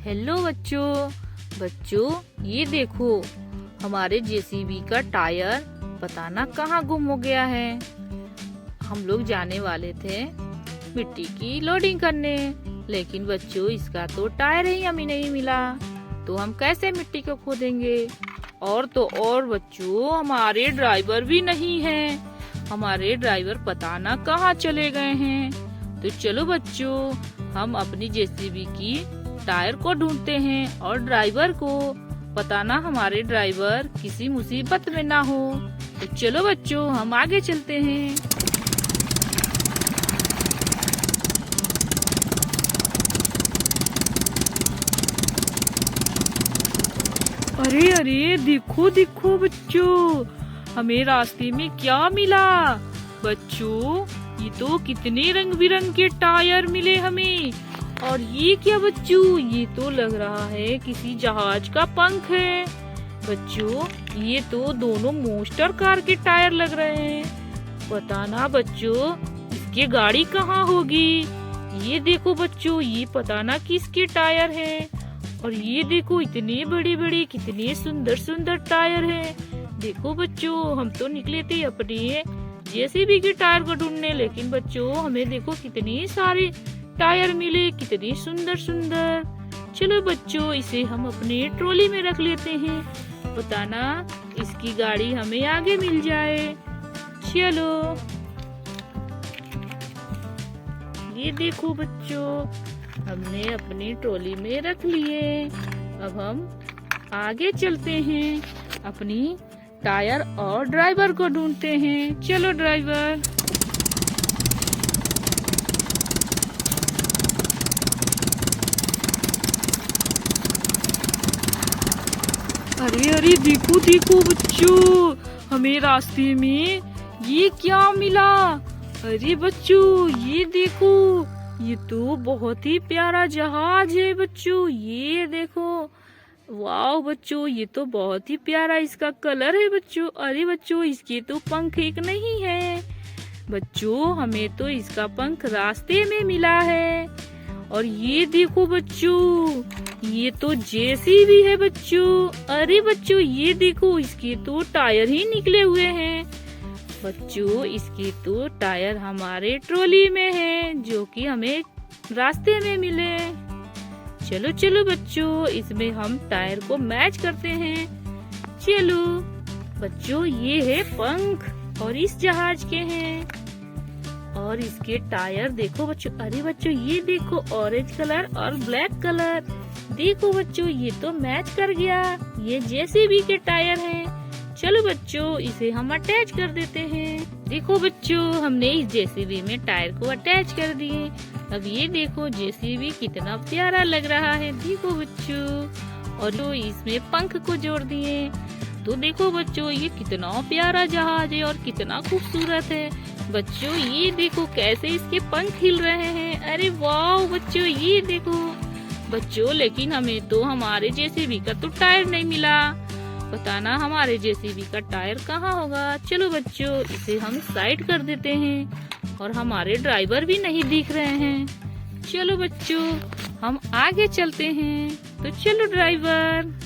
Hello बच्चों। ये देखो, हमारे जेसीबी का टायर पता ना कहाँ गुम हो गया है। हम लोग जाने वाले थे मिट्टी की लोडिंग करने, लेकिन बच्चों इसका तो टायर ही हमें नहीं मिला। तो हम कैसे मिट्टी को खोदेंगे? और तो और बच्चों, हमारे ड्राइवर भी नहीं है। हमारे ड्राइवर पता ना कहाँ चले गए हैं। तो चलो बच्चों, हम अपनी जेसीबी की टायर को ढूंढते हैं और ड्राइवर को। पता ना हमारे ड्राइवर किसी मुसीबत में ना हो। तो चलो बच्चों, हम आगे चलते हैं। अरे अरे, देखो देखो बच्चों, हमें रास्ते में क्या मिला। बच्चों, ये तो कितने रंग बिरंग के टायर मिले हमें। और ये क्या बच्चों, ये तो लग रहा है किसी जहाज का पंख है। बच्चों, ये तो दोनों मोस्टर कार के टायर लग रहे हैं। पता ना बच्चों, इसकी गाड़ी कहाँ होगी। ये देखो बच्चों, ये पता ना किसके टायर हैं। और ये देखो, इतने बड़े बड़े कितने सुंदर सुंदर टायर हैं। देखो बच्चों, हम तो निकले थे अपने जेसीबी के टायर को ढूंढने, लेकिन बच्चों हमें देखो कितने सारे टायर मिले, कितने सुंदर सुंदर। चलो बच्चों, इसे हम अपने ट्रॉली में रख लेते हैं। पता ना इसकी गाड़ी हमें आगे मिल जाए। चलो, ये देखो बच्चों, हमने अपनी ट्रॉली में रख लिए। अब हम आगे चलते हैं, अपनी टायर और ड्राइवर को ढूंढते हैं। चलो ड्राइवर। अरे अरे, देखो देखो बच्चों, हमें रास्ते में ये क्या मिला। अरे बच्चों, ये देखो, ये तो बहुत ही प्यारा जहाज है बच्चों। ये देखो, वाह बच्चों, ये तो बहुत ही प्यारा इसका कलर है बच्चों। अरे बच्चों, इसके तो पंख एक नहीं है। बच्चों, हमें तो इसका पंख रास्ते में मिला है। और ये देखो बच्चों, ये तो जेसीबी है बच्चों। अरे बच्चों, ये देखो, इसके तो टायर ही निकले हुए हैं। बच्चों, इसके तो टायर हमारे ट्रॉली में हैं, जो कि हमें रास्ते में मिले। चलो चलो बच्चों, इसमें हम टायर को मैच करते हैं। चलो बच्चों, ये है पंख और इस जहाज के हैं। और इसके टायर देखो बच्चों। अरे बच्चों, ये देखो, ऑरेंज कलर और ब्लैक कलर। देखो बच्चों, ये तो मैच कर गया। ये जेसीबी के टायर हैं। चलो बच्चों, इसे हम अटैच कर देते हैं। देखो बच्चों, हमने इस जेसीबी में टायर को अटैच कर दिए। अब ये देखो, जेसीबी कितना प्यारा लग रहा है। देखो बच्चों, और जो इसमें पंख को जोड़ दिए। तो देखो बच्चों, ये कितना प्यारा जहाज है और कितना खूबसूरत है। बच्चों, ये देखो कैसे इसके पंख हिल रहे हैं। अरे वाह बच्चों, ये देखो। बच्चों, लेकिन हमें तो हमारे जेसीबी का तो टायर नहीं मिला। पता ना हमारे जेसीबी का टायर कहाँ होगा। चलो बच्चों, इसे हम साइड कर देते हैं। और हमारे ड्राइवर भी नहीं दिख रहे हैं। चलो बच्चों, हम आगे चलते हैं। तो चलो ड्राइवर।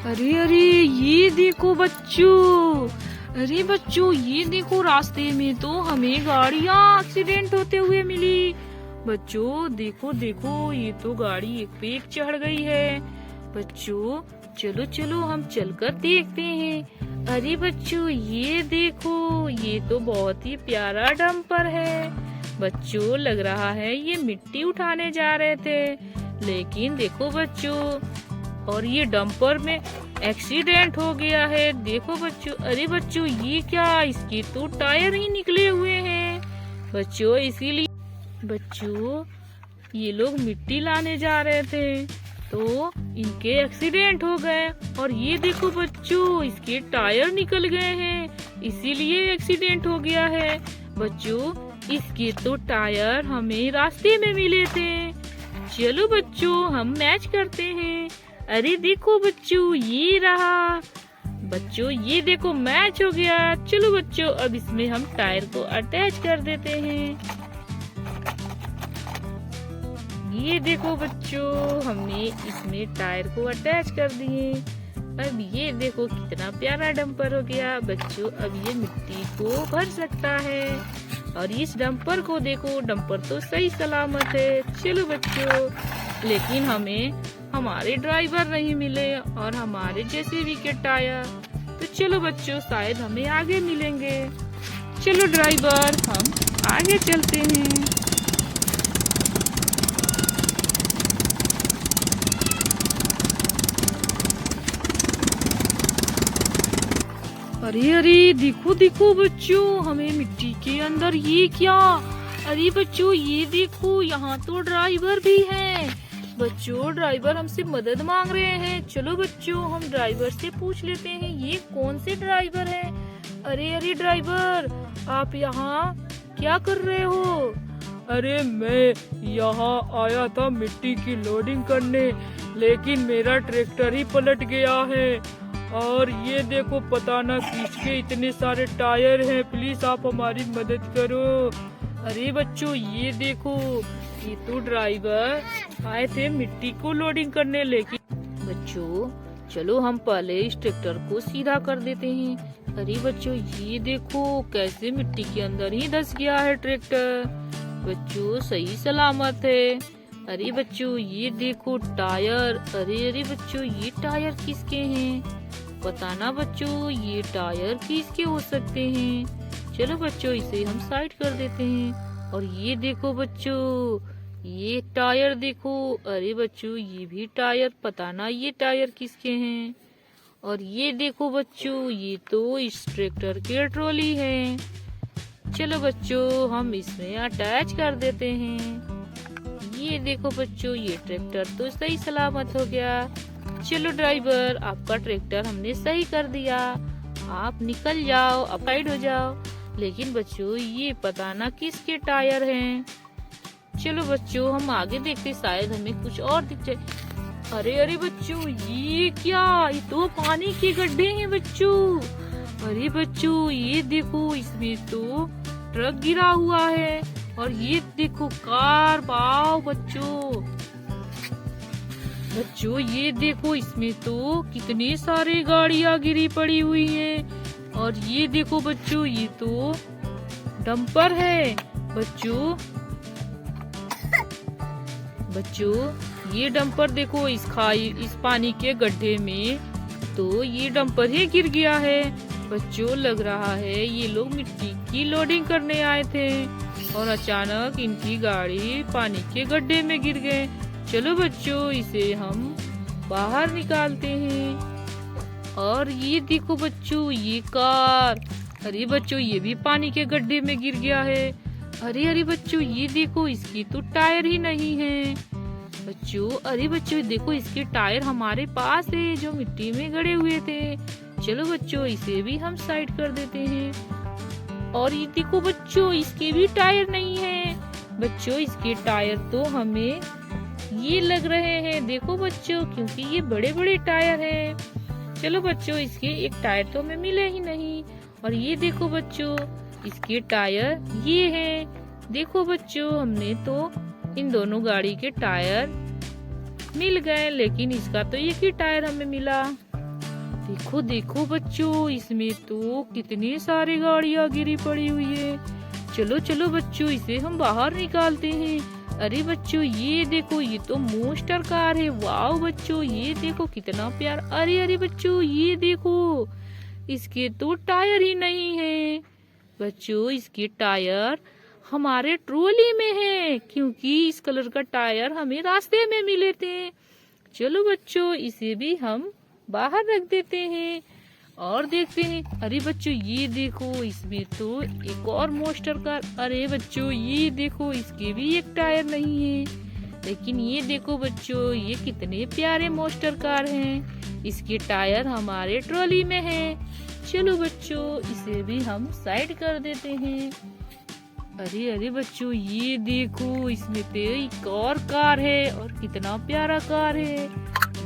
अरे अरे, ये देखो बच्चों। अरे बच्चों, ये देखो, रास्ते में तो हमें गाड़ियाँ एक्सीडेंट होते हुए मिली। बच्चों देखो देखो, ये तो गाड़ी एक पे एक चढ़ गई है। बच्चों चलो चलो, हम चलकर देखते हैं। अरे बच्चों, ये देखो, ये तो बहुत ही प्यारा डंपर है। बच्चों, लग रहा है ये मिट्टी उठाने जा रहे थे, लेकिन देखो बच्चों, और ये डंपर में एक्सीडेंट हो गया है। देखो बच्चों। अरे बच्चों, ये क्या, इसके तो टायर ही निकले हुए हैं। बच्चों, इसीलिए बच्चों, ये लोग मिट्टी लाने जा रहे थे, तो इनके एक्सीडेंट हो गए। और ये देखो बच्चों, इसके टायर निकल गए हैं, इसीलिए एक्सीडेंट हो गया है। बच्चों, इसके तो टायर हमें रास्ते में मिले थे। चलो बच्चों, हम मैच करते हैं। अरे देखो बच्चों, ये रहा। बच्चों ये देखो मैच हो गया। चलो बच्चों अब इसमें हम टायर को अटैच कर देते हैं। ये देखो बच्चों हमने इसमें टायर को अटैच कर दिए। अब ये देखो कितना प्यारा डंपर हो गया। बच्चों अब ये मिट्टी को भर सकता है। और इस डंपर को देखो, डंपर तो सही सलामत है। चलो बच्चों, लेकिन हमें हमारे ड्राइवर नहीं मिले और हमारे जेसीबी के टायर। तो चलो बच्चों शायद हमें आगे मिलेंगे। चलो ड्राइवर हम आगे चलते हैं। अरे अरे देखो देखो बच्चों, हमें मिट्टी के अंदर ये क्या। अरे बच्चों ये देखो, यहाँ तो ड्राइवर भी है। बच्चों ड्राइवर हमसे मदद मांग रहे हैं। चलो बच्चों हम ड्राइवर से पूछ लेते हैं ये कौन से ड्राइवर है। अरे अरे ड्राइवर, आप यहाँ क्या कर रहे हो? अरे मैं यहाँ आया था मिट्टी की लोडिंग करने, लेकिन मेरा ट्रैक्टर ही पलट गया है। और ये देखो पता ना किसके इतने सारे टायर हैं। प्लीज आप हमारी मदद करो। अरे बच्चों ये देखो, ये तो ड्राइवर आए थे मिट्टी को लोडिंग करने। लेकिन बच्चों चलो हम पहले इस ट्रैक्टर को सीधा कर देते हैं। अरे बच्चों ये देखो कैसे मिट्टी के अंदर ही धंस गया है ट्रैक्टर। बच्चों सही सलामत है। अरे बच्चों ये देखो टायर। अरे अरे बच्चों ये टायर किसके हैं? पता ना बच्चों ये टायर किसके हो सकते हैं। चलो बच्चों इसे हम साइड कर देते हैं। और ये देखो बच्चों ये टायर देखो। अरे बच्चों ये भी टायर, पता ना ये टायर किसके हैं। और ये देखो बच्चों ये तो इस ट्रैक्टर के ट्रॉली है। चलो बच्चों हम इसमें अटैच कर देते हैं। ये देखो बच्चों ये ट्रैक्टर तो सही सलामत हो गया। चलो ड्राइवर आपका ट्रैक्टर हमने सही कर दिया, आप निकल जाओ, आप साइड हो जाओ। लेकिन बच्चों ये पता ना किसके टायर हैं। चलो बच्चों हम आगे देखते, शायद हमें कुछ और दिख जाए। अरे अरे बच्चों ये क्या, ये तो पानी के गड्ढे हैं बच्चों। अरे बच्चों ये देखो इसमें तो ट्रक गिरा हुआ है। और ये देखो कार। वाव बच्चों, बच्चों ये देखो इसमें तो कितने सारे गाड़ियां गिरी पड़ी हुई है। और ये देखो बच्चों ये तो डंपर है। बच्चों ये डंपर देखो इस पानी के गड्ढे में तो ये डंपर ही गिर गया है। बच्चों लग रहा है ये लोग मिट्टी की लोडिंग करने आए थे और अचानक इनकी गाड़ी पानी के गड्ढे में गिर गए। चलो बच्चों इसे हम बाहर निकालते हैं। और ये देखो बच्चों ये कार। अरे बच्चों ये भी पानी के गड्ढे में गिर गया है। अरे अरे बच्चों ये देखो इसकी तो टायर ही नहीं है। बच्चों अरे बच्चों देखो इसके टायर हमारे पास है जो मिट्टी में गड़े हुए थे। चलो बच्चों इसे भी हम साइड कर देते हैं। और ये देखो बच्चों इसके भी टायर नहीं है। बच्चों इसके टायर तो हमें ये लग रहे हैं, देखो बच्चों, क्योंकि ये बड़े बड़े टायर हैं। चलो बच्चों इसके एक टायर तो हमें मिले ही नहीं। और ये देखो बच्चों इसके टायर ये हैं। देखो बच्चों हमने तो इन दोनों गाड़ी के टायर मिल गए, लेकिन इसका तो एक ही टायर हमें मिला। देखो देखो बच्चों इसमें तो कितनी सारी गाड़ियां गिरी पड़ी हुई है। चलो चलो बच्चों इसे हम बाहर निकालते हैं। अरे बच्चों ये देखो ये तो मोस्टर कार है। वाओ बच्चों ये देखो कितना प्यार। अरे अरे बच्चों ये देखो इसके तो टायर ही नहीं है। बच्चों इसके टायर हमारे ट्रॉली में है, क्योंकि इस कलर का टायर हमें रास्ते में मिले थे। चलो बच्चों इसे भी हम बाहर रख देते हैं और देखते हैं। अरे बच्चों ये देखो इसमें तो एक और मोस्टर कार। अरे बच्चों ये देखो इसके भी एक टायर नहीं है, लेकिन ये देखो बच्चों ये कितने प्यारे मोस्टर कार हैं। इसके टायर हमारे ट्रॉली में है। चलो बच्चों इसे भी हम साइड कर देते हैं। अरे अरे बच्चों ये देखो इसमें तो एक और कार है और कितना प्यारा कार है।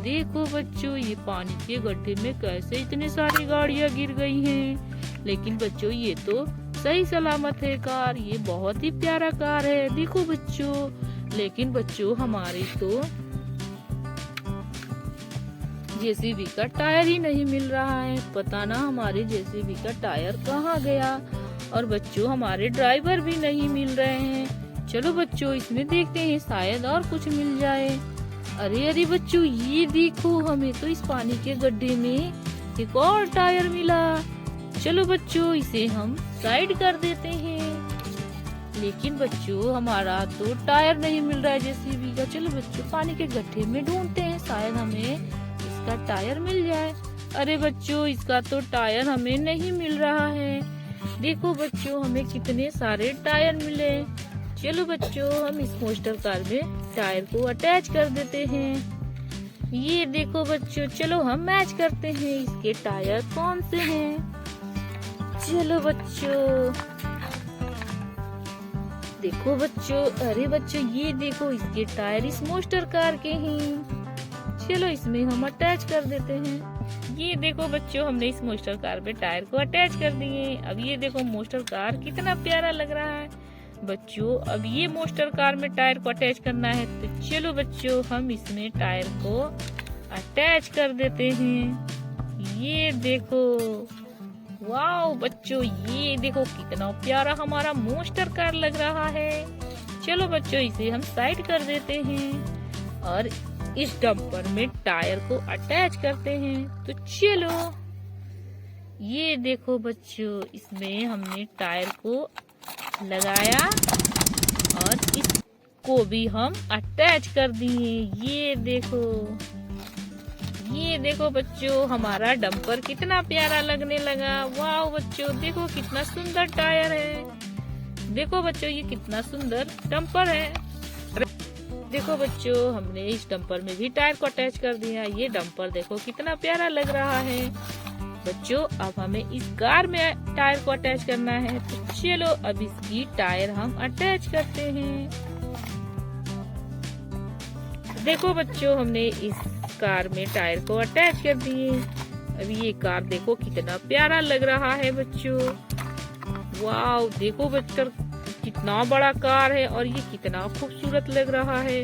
देखो बच्चों, ये पानी के गड्ढे में कैसे इतने सारी गाड़ियां गिर गई हैं। लेकिन बच्चों ये तो सही सलामत है कार, ये बहुत ही प्यारा कार है। देखो बच्चों, लेकिन बच्चों हमारी तो जेसीबी का टायर ही नहीं मिल रहा है। पता ना हमारे जेसीबी का टायर कहाँ गया। और बच्चों हमारे ड्राइवर भी नहीं मिल रहे हैं। चलो बच्चों इसमें देखते हैं, शायद और कुछ मिल जाए। अरे अरे बच्चों, ये देखो, हमें तो इस पानी के गड्ढे में एक और टायर मिला। चलो बच्चों इसे हम साइड कर देते हैं। लेकिन बच्चों हमारा तो टायर नहीं मिल रहा है जेसीबी का। चलो बच्चों पानी के गड्ढे में ढूंढते हैं, शायद हमें इसका टायर मिल जाए। अरे बच्चों, इसका तो टायर हमें नहीं मिल रहा है। देखो बच्चों, हमें कितने सारे टायर मिले। चलो बच्चों, हम इस मोस्टर कार में टायर को अटैच कर देते हैं। ये देखो बच्चों, चलो हम मैच करते हैं इसके टायर कौन से हैं। चलो बच्चों, देखो बच्चों, अरे बच्चों ये देखो, इसके टायर इस मोस्टर कार के हैं। चलो इसमें हम अटैच कर देते हैं। ये देखो बच्चों, हमने इस मोस्टर कार पे टायर को अटैच कर दिए। अब ये देखो मोस्टर कार कितना प्यारा लग रहा है। बच्चों अब ये मोस्टर कार में टायर को अटैच करना है, तो चलो बच्चों हम इसमें टायर को अटैच कर देते हैं। ये देखो, वाओ बच्चों, ये देखो कितना प्यारा हमारा मोस्टर कार लग रहा है। चलो बच्चों इसे हम साइड कर देते हैं और इस डंपर में टायर को अटैच करते हैं। तो चलो, ये देखो बच्चों, इसमें हमने टायर को लगाया और इसको भी हम अटैच कर दिए। ये देखो बच्चों, हमारा डंपर कितना प्यारा लगने लगा। वाह बच्चों, देखो कितना सुंदर टायर है। देखो बच्चों, ये कितना सुंदर डंपर है। देखो बच्चों, हमने इस डंपर में भी टायर को अटैच कर दिया। ये डंपर देखो कितना प्यारा लग रहा है। बच्चों अब हमें इस कार में टायर को अटैच करना है, तो चलो अब इसकी टायर हम अटैच करते हैं। देखो बच्चों, हमने इस कार में टायर को अटैच कर दिए। अब ये कार देखो कितना प्यारा लग रहा है बच्चों। वाह देखो बच्चों, कितना बड़ा कार है और ये कितना खूबसूरत लग रहा है।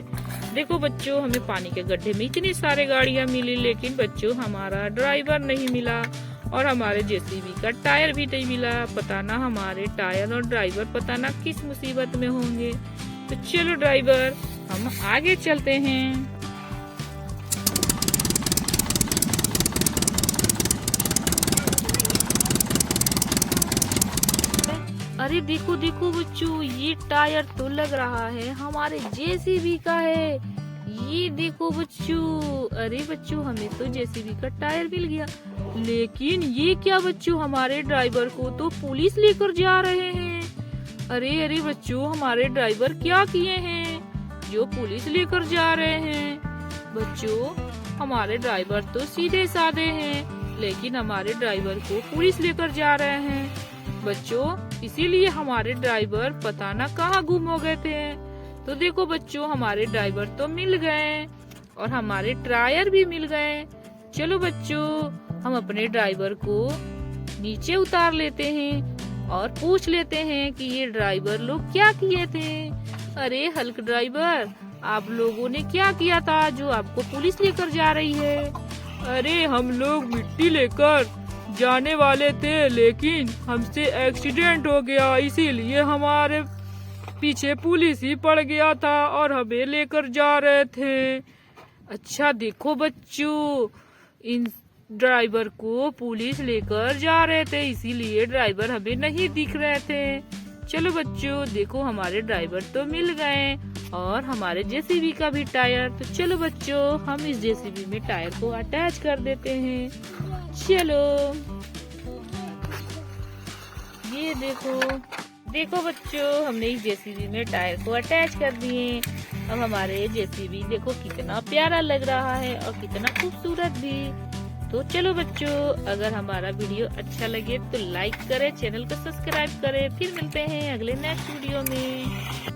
देखो बच्चों, हमें पानी के गड्ढे में इतनी सारी गाड़ियां मिली, लेकिन बच्चों हमारा ड्राइवर नहीं मिला और हमारे जेसीबी का टायर भी नहीं मिला। पता ना हमारे टायर और ड्राइवर पता ना किस मुसीबत में होंगे। तो चलो ड्राइवर, हम आगे चलते हैं। अरे देखो देखो बच्चों, ये टायर तो लग रहा है हमारे जेसीबी का है। ये देखो बच्चों, अरे बच्चों हमें तो जेसीबी का टायर मिल गया, लेकिन ये क्या बच्चों, हमारे ड्राइवर को तो पुलिस लेकर जा रहे हैं। अरे अरे बच्चों, हमारे ड्राइवर क्या किए हैं जो पुलिस लेकर जा रहे हैं। बच्चों हमारे ड्राइवर तो सीधे साधे हैं, लेकिन हमारे ड्राइवर को पुलिस लेकर जा रहे हैं। बच्चों इसीलिए हमारे ड्राइवर पता न कहाँ गुम हो गए थे। तो देखो बच्चों, हमारे ड्राइवर तो मिल गए और हमारे टायर भी मिल गए। चलो बच्चों, हम अपने ड्राइवर को नीचे उतार लेते हैं और पूछ लेते हैं कि ये ड्राइवर लोग क्या किए थे। अरे हल्क ड्राइवर, आप लोगों ने क्या किया था जो आपको पुलिस लेकर जा रही है। अरे हम लोग मिट्टी लेकर जाने वाले थे, लेकिन हमसे एक्सीडेंट हो गया, इसीलिए हमारे पीछे पुलिस ही पड़ गया था और हमें लेकर जा रहे थे। अच्छा देखो बच्चों, इन ड्राइवर को पुलिस लेकर जा रहे थे, इसीलिए ड्राइवर हमें नहीं दिख रहे थे। चलो बच्चों, देखो हमारे ड्राइवर तो मिल गए और हमारे जेसीबी का भी टायर। तो चलो बच्चों, हम इस जेसीबी में टायर को अटैच कर देते हैं। चलो, ये देखो बच्चों, हमने इस जेसीबी में टायर को अटैच कर दिए। अब हमारे जेसीबी देखो कितना प्यारा लग रहा है और कितना खूबसूरत भी। तो चलो बच्चों, अगर हमारा वीडियो अच्छा लगे तो लाइक करें, चैनल को सब्सक्राइब करें। फिर मिलते हैं अगले नेक्स्ट वीडियो में।